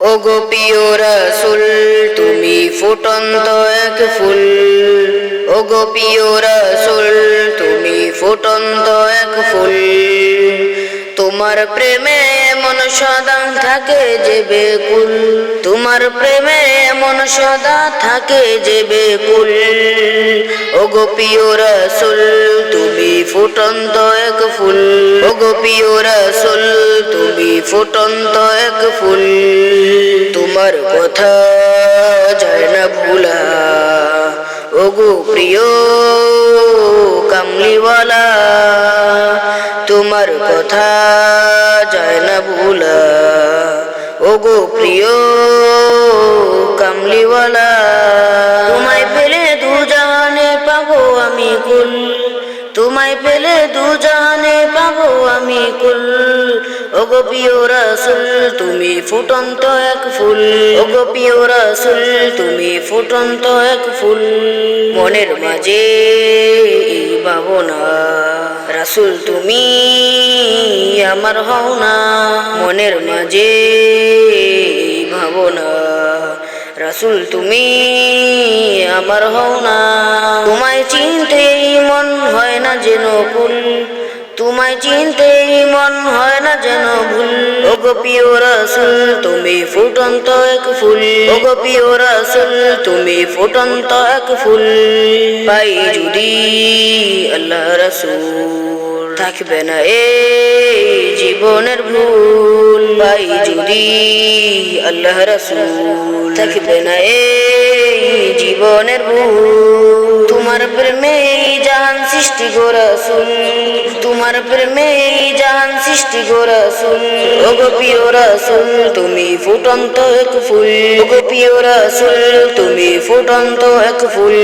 ওগো প্রিয় রাসূল তুমি ফুটন্ত এক ফুল, ওগো প্রিয় রাসূল তুমি ফুটন্ত এক ফুল। তোমার প্রেমে এমন সদা থাকে যে বেকুল, তোমার প্রেমে এমন সদা থাকে যে বেকুল। ওগো প্রিয় রাসূল তুমি ফুটন্ত এক ফুল, ওগো প্রিয় রাসূল তুমি ফুটন্ত এক ফুল। তোমার কথা যায় না ভুলা, ওগো প্রিয় কামলিওয়ালা, তোমার কথা যায় না ভুলা, ওগো প্রিয় কামলিওয়ালা। তোমায় পেলে দু জাহানে পাবো আমি কুল, তোমায় পেলে দু জাহানে পাবো আমি কুল। ওগো প্রিয় রাসূল তুমি ফুটন্ত এক ফুল, ওগো প্রিয় রাসূল তুমি ফুটন্ত এক ফুল। মনের মাঝে এই ভাবনা রাসূল তুমি আমার হও না, মনের মাঝে এই ভাবনা রাসূল তুমি আমার হও না। তোমায় চিনতেই মন হয় না যেন ভুল, তোমায় চিনতেই মন হয় না যেন ভুল। ওগো প্রিয় রাসূল তুমি ফুটন্ত এক ফুল, ওগো প্রিয় রাসূল তুমি ফুটন্ত এক ফুল। পাই যদি আল্লাহ রাসূল থাকবে না এই জীবনের ভুল, পাই যদি আল্লাহ রাসূল থাকবে না এই জীবনের ভুল। তোমার প্রেমে জাহান সৃষ্টি গো রাসূল, তোমার প্রেমে জাহান সৃষ্টি গো রাসূল। ওগো প্রিয় রাসূল তুমি ফুটন্ত এক ফুল, ওগো প্রিয় রাসূল তুমি ফুটন্ত এক ফুল।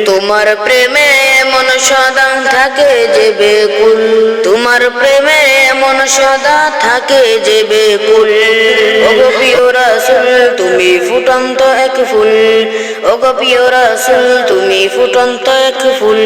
তোমার প্রেমে এমন সদা থাকে যে বেকুল, তোমার প্রেমে এমন সদা থাকে যে বেকুল। ওগো প্রিয় রাসূল তুমি ফুটন্ত এক ফুল, ওগো প্রিয় রাসূল তুমি ফুটন্ত এক ফুল।